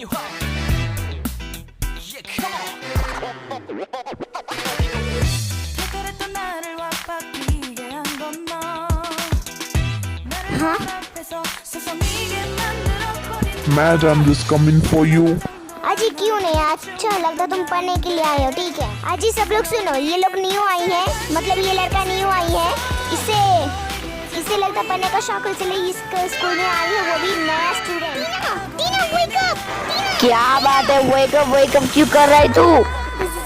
हाँ madam this coming for you. अजी क्यों नहीं, अच्छा लगता तुम पढ़ने के लिए आए हो, ठीक है। अजी सब लोग सुनो, ये लोग न्यू आई है, मतलब ये लड़का न्यू आई है, इसे लगता पढ़ने का शौक, इसलिए इस स्कूल में आई है, वो भी नया स्टूडेंट। टीना वेक अप। क्या बात है, वेक अप क्यों कर रहा है तू?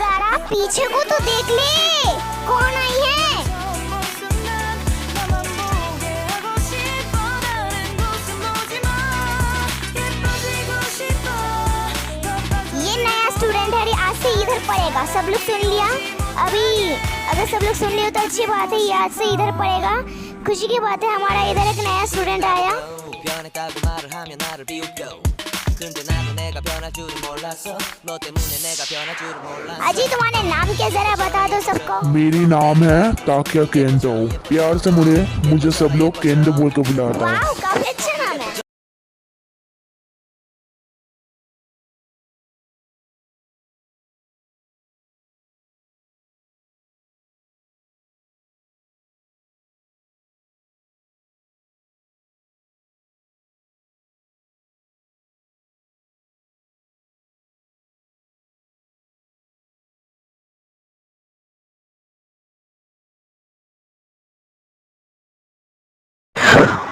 जरा पीछे को तो देख ले, कौन आई है। ये नया स्टूडेंट है, आज से इधर पढ़ेगा। सब लोग सुन लिया? अभी अगर सब लोग सुन लिया तो अच्छी बात है, ये आज से इधर पढ़ेगा। खुशी की बात है, हमारा इधर एक नया स्टूडेंट आया। अजी तुम्हारा नाम क्या, जरा बता दो सबको। मेरी नाम है ताकिया केंदो, प्यार से मुझे सब लोग केंदो बोल के बुलाता है। वाह, काफी अच्छा नाम है।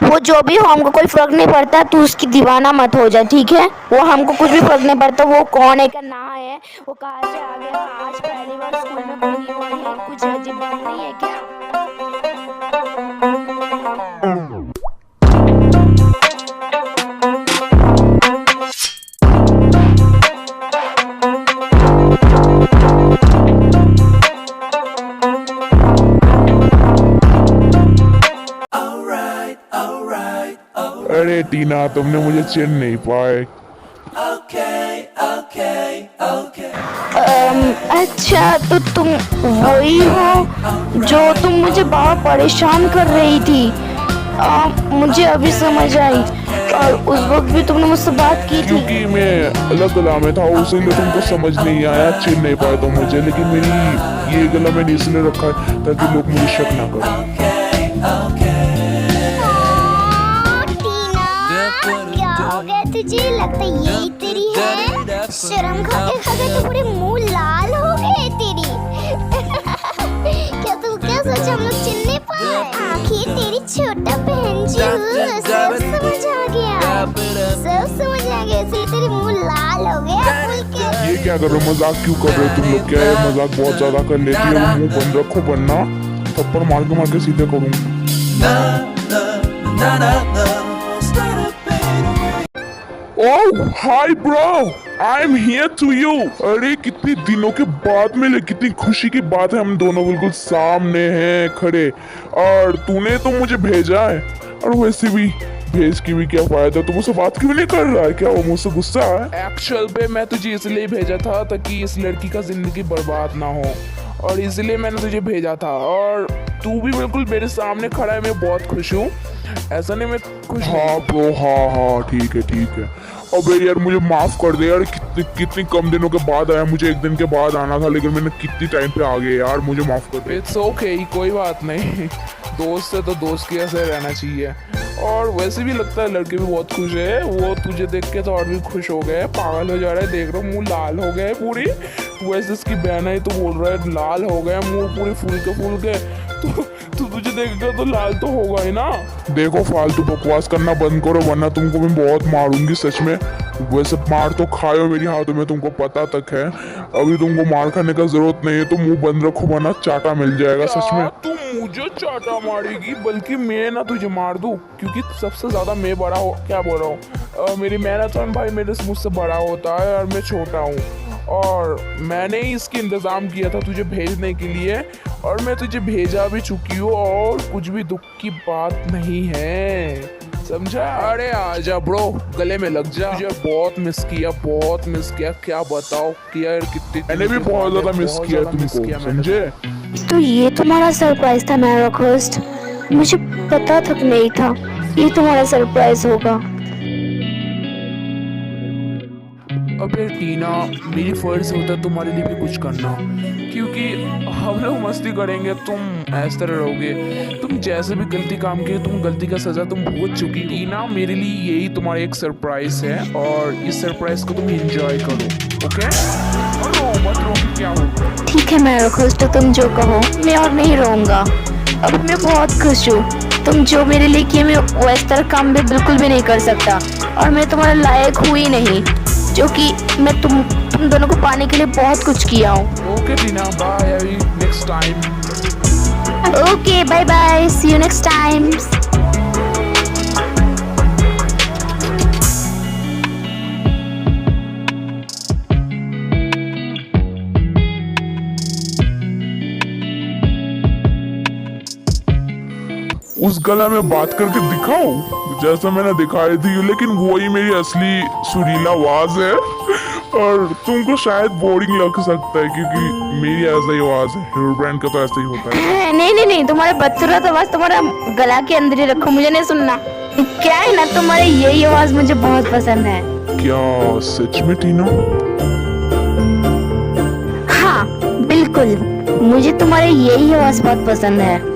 वो जो भी हो, हमको कोई फर्क नहीं पड़ता, तू उसकी दीवाना मत हो जा, ठीक है। वो हमको कुछ भी फर्क नहीं पड़ता, वो कौन है, क्या ना है, वो कहाँ से आ गया, आज पहली बार स्कूल में कोई न्यू आई है, कुछ अजीब बात नहीं है क्या? अरे टीना, तुमने मुझे चिन नहीं पाए। अच्छा, तो तुम वही हो जो तुम मुझे बहुत परेशान कर रही थी। मुझे अभी समझ आई, और उस वक्त भी तुमने मुझसे बात की थी। क्योंकि मैं अलग गला में था, उसीलिए तुमको समझ नहीं आया, चिन नहीं पाया तो मुझे। लेकिन मेरी ये गला मैंने इसलिए रखा है ताकि लोग मुझे शक ना करें। तुझे लगता यही तेरी है? शर्म खाते खाते तो पूरे मुंह लाल हो गए तेरी। क्या तू क्या सोचा हम लोग चिन नहीं पाए? आखिर तेरी छोटा बहन जो सब समझ आ गया, इसलिए तेरी मुंह लाल हो गया बोल के। ये क्या कर रहे हो, मजाक क्यों कर रहे हो तुम लोग? क्या है, मजाक बहुत ज्यादा कर लेती है। मुंह बंद रखो वरना थप्पड़ मार के सीधे करूँगा। Oh hi bro, I am here to you. अरे कितने दिनों के बाद मिले, कितनी खुशी की बात है, हम दोनों बिल्कुल सामने हैं खड़े। और तूने तो मुझे भेजा है, और वैसे भी भेज की भी क्या फायदा, तू मुझसे बात क्यों नहीं कर रहा है? क्या वो मुझसे गुस्सा है? एक्चुअल पे मैं तुझे इसलिए भेजा था ताकि इस लड़की का जिंदगी बर्बाद ना हो, और इसलिए मैंने तुझे भेजा था। और तू भी बिल्कुल मेरे सामने खड़ा है, मैं बहुत खुश हूँ। ऐसा नहीं मैं खुश। हाँ ब्रो, हाँ ठीक है। अबे यार मुझे माफ कर दे यार, कितनी कम दिनों के बाद आया, मुझे एक दिन के बाद आना था, लेकिन मैंने कितनी टाइम पे आ गया यार, मुझे माफ कर दे। इट्स ओके, कोई बात नहीं। दोस्त है तो दोस्त के ऐसे रहना चाहिए। और वैसे भी लगता है लड़के भी बहुत खुश है, वो तुझे देख के तो और भी खुश हो गए, पागल हो जा रहा है, देख रहा हूँ मुँह लाल हो गए पूरी। वैसे इसकी बहन है तो बोल रहा है लाल हो गए मुँह पूरे फूल के। तो तुझे देखेगा तो लाल तो होगा ही ना। देखो फालतू बकवास करना बंद करो, वरना तुमको मैं बहुत मारूंगी सच में। वैसे मार तो खाओ मेरी हाथों में, तुमको पता तक है। अभी तुमको मार खाने का जरूरत नहीं है, तो मुंह बंद रखो वरना चाटा मिल जाएगा सच में। तू मुझे चाटा मारेगी, बल्कि मैं ना तुझे मार दूं, क्योंकि सबसे ज्यादा मैं बड़ा हो, क्या बोल रहा हूँ, मेरी मैराथन भाई मुझसे बड़ा होता है और मैं छोटा हूँ। और मैंने ही इसकी इंतज़ाम किया था तुझे भेजने के लिए, और मैं तुझे भेजा भी चुकी हूँ, और कुछ भी दुख की बात नहीं है, समझा? अरे आजा ब्रो, गले में लग जा। मुझे बहुत मिस किया, क्या बताओ कि यार कितनी। मैंने भी बहुत ज्यादा मिस किया तुमको, समझे? तो ये तुम्हारा सरप्राइज था मेरा रिक्वेस्ट, मुझे पता तक नहीं था ये तुम्हारा सरप्राइज होगा। अबे टीना, मेरी फर्ज होता तुम्हारे लिए भी कुछ करना, क्योंकि हम लोग मस्ती करेंगे, तुम इस तरह रहोगे। तुम जैसे भी गलती काम किए, तुम गलती का सजा तुम भुगत चुकी। टीना, मेरे लिए यही तुम्हारा एक सरप्राइज है और इस सरप्राइज को तुम एंजॉय करो, ओके? और मत रो, क्या होगा? ठीक है मेरा खुश, तो तुम जो कहो, मैं और नहीं रहूँगा। अब मैं बहुत खुश हूँ। तुम जो मेरे लिए किए, मैं वैसे तरह काम भी बिल्कुल भी नहीं कर सकता, और मैं तुम्हारे लायक हुई नहीं, जो कि मैं तुम दोनों को पाने के लिए बहुत कुछ किया हूँ। ओके टीना, बाय, अभी next time. Okay, bye bye, see you next time. उस गला में बात करके दिखाऊं जैसा मैंने दिखाई थी, लेकिन वही मेरी असली सुरीला आवाज है और तुमको शायद बोरिंग लग सकता है क्योंकि मेरी ऐसा ही आवाज है। हेयर ब्रांड का तो ऐसा ही होता है। नहीं, तुम्हारे बदसूरत आवाज तुम्हारा गला के अंदर ही रखो, मुझे नहीं सुनना। क्या है ना, तुम्हारी यही आवाज मुझे बहुत पसंद है। क्या सच में टीना? हाँ बिल्कुल, मुझे तुम्हारी यही आवाज बहुत पसंद है।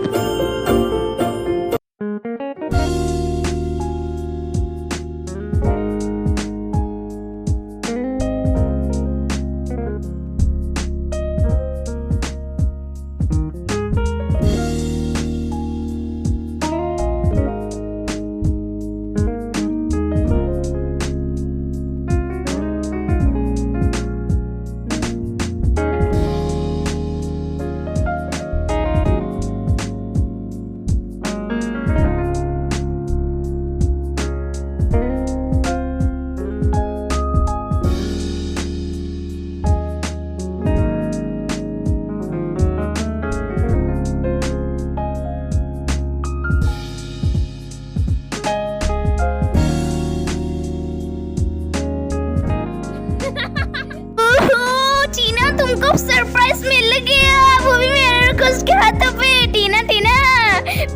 तुमको सरप्राइज मिल गया, वो भी मेरे खुश के हाथों पे। टीना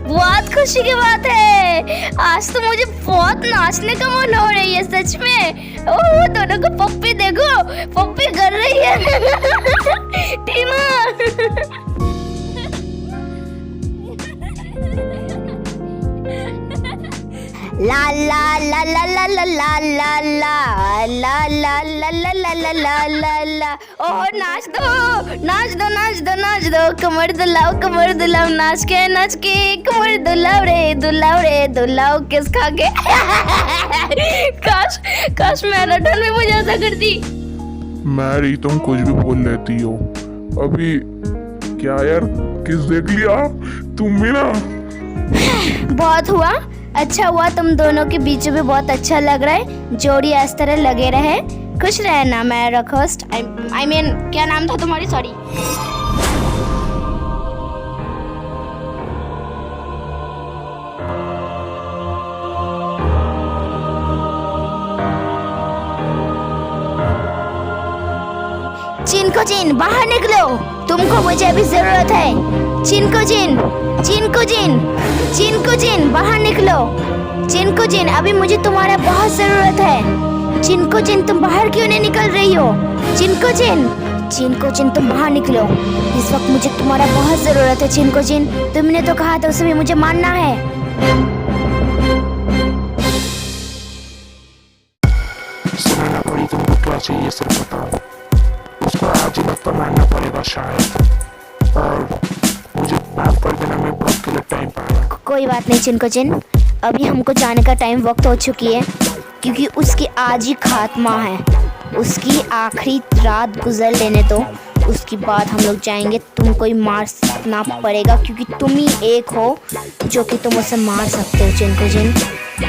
बहुत खुशी की बात है। आज तो मुझे बहुत नाचने का मन हो रही है सच में। ओह, दोनों को पप्पी देखो, पप्पी कर रही है टीना। ला ला ला ला ला ला ला ला ला ला ला ला ला ला ला ला ला ला। ओह, नाच दो, कमर दुलाओ, नाच के कमर दुलाओ किस खा के। काश मैराथन में मुझे ऐसा करती। मैरी, तुम कुछ भी बोल लेती हो। अभी क्या यार, किस देख लिया तुम भी ना। बहुत हुआ, अच्छा हुआ, तुम दोनों के बीच में बहुत अच्छा लग रहा है। जोड़ी इस तरह लगे रहे, खुश रहे ना। मैं रखोस्ट, I mean, क्या नाम था तुम्हारी? सॉरी। चिन, बाहर निकलो, तुमको मुझे अभी जरूरत है। चिन, बाहर निकलो। चिन, अभी मुझे तुम्हारा बहुत जरूरत है। चिन, तुम बाहर क्यों नहीं निकल रही हो? चिन, तुम बाहर निकलो, इस वक्त मुझे तुम्हारा बहुत जरूरत है। चिन, तुमने तो कहा था उसे भी मुझे मानना है। तुमको क्या चाहिए सिर्फ बताओ। उसको आज ही लगता मानना पड़ेगा शायद, और मुझे माफ कर देना, मैं बहुत गलत टाइम पाया। कोई बात नहीं चिन, अभी हमको जाने का टाइम वक्त हो चुकी है, क्योंकि उसकी आज ही खात्मा है। उसकी आखिरी रात गुजर लेने दो, उसके बाद हम लोग जाएंगे। तुमको ही मारना पड़ेगा, क्योंकि तुम ही एक हो जो कि तुम उसे मार सकते हो। चिन,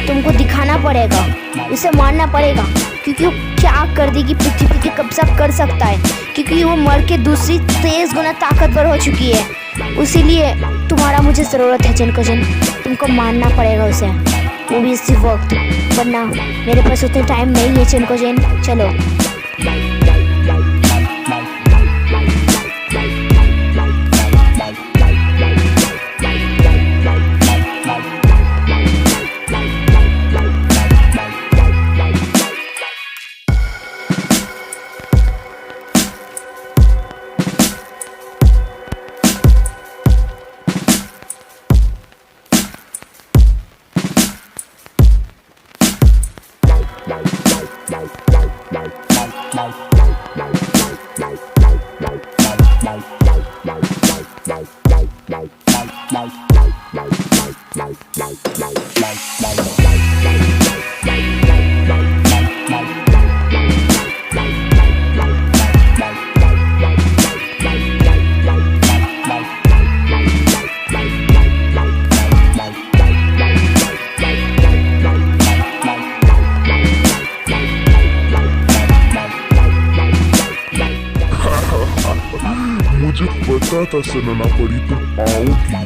तुमको दिखाना पड़ेगा, उसे मारना पड़ेगा, क्योंकि वो क्या कर देगी, पृथ्वी के कब्जा कर सकता है, क्योंकि वो मर के दूसरी 23 गुना ताकतवर हो चुकी है। इसीलिए तुम्हारा मुझे ज़रूरत है चिन, तुमको मारना पड़ेगा उसे, वो भी इसी वक्त, वरना मेरे पास उतना टाइम नहीं है। चिन, चलो। मुझे पता था सनना परी तुम आओगी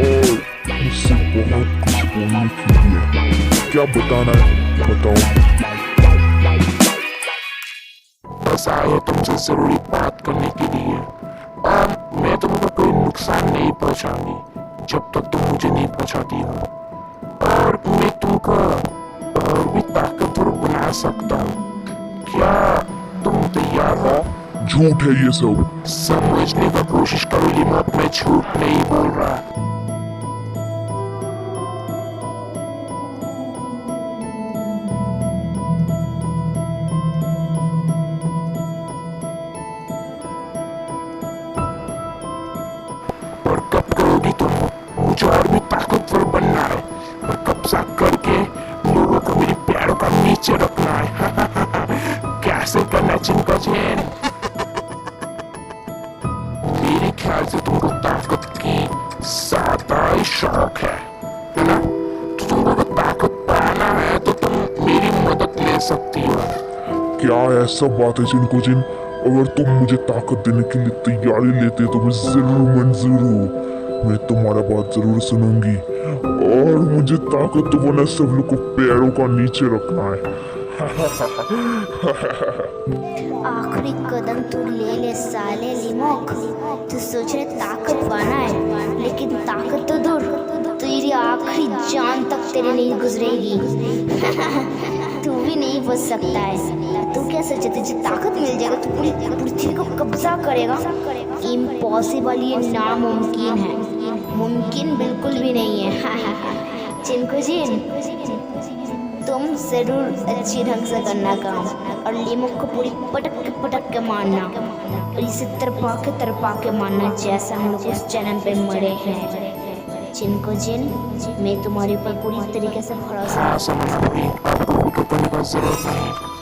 और मुझसे बहुत कुछ बोलने के लिए। क्या बताना है बताओ। बस आए तुमसे जरूरी बात करने के लिए। मैं तुमको कोई नुकसान नहीं पहुंचाऊंगी जब तक तुम मुझे नहीं पहुंचाती हो। और मैं तुमको और भी ताकतवर बना सकता हूँ। क्या तुम तैयार हो? झूठ है ये सब। समझने का कोशिश करो लिमोट, मैं झूठ नहीं बोल रहा। और कब करोगी तुम? मुझे और भी ताकतवर बनना है और कब्जा करके लोगों को मेरे पैरों का नीचे रखना है। कैसे करना चिंका चैन? मेरे ख्याल से तुमको ताकत की ज्यादा ही शौक है ना? तो तुमको ताकत पाना है तो तुम मेरी मदद ले सकती हो। क्या ऐसा बात है जिनको जिन? अगर तुम मुझे ताकत देने के लिए तैयारी लेते तो मैं जरूर मंजूर हूँ। मैं तुम्हारा बात जरूर सुनूंगी और मुझे ताकत तो बना सब लोग को पैरों का नीचे रखना है। आखिरी कदम तू ले साले लिमोक। तू सोच रहे ताकत पाना है, लेकिन ताकत तो दूर, तेरी आखिरी जान तक तेरे नहीं गुजरेगी। तू भी नहीं बच सकता है। तू क्या सोचे तुझे ताकत मिल जाएगा तो पूरी पृथ्वी को कब्जा करेगा? इम्पॉसिबल, ये नामुमकिन है। मुमकिन बिल्कुल भी नहीं है। चिंकुजिन, तुम जरूर अच्छी ढंग से करना काम और लिमोक को पूरी पटक के मारना और इसे तरपा के मारना जैसा हम लोग उस चैनल पे मरे हैं। चिंकुजिन, मैं तुम्हारे ऊपर पूरी तरीके से भरोसा हाँ, समझ गई। आपको फिक्र करने का जरूरत नहीं।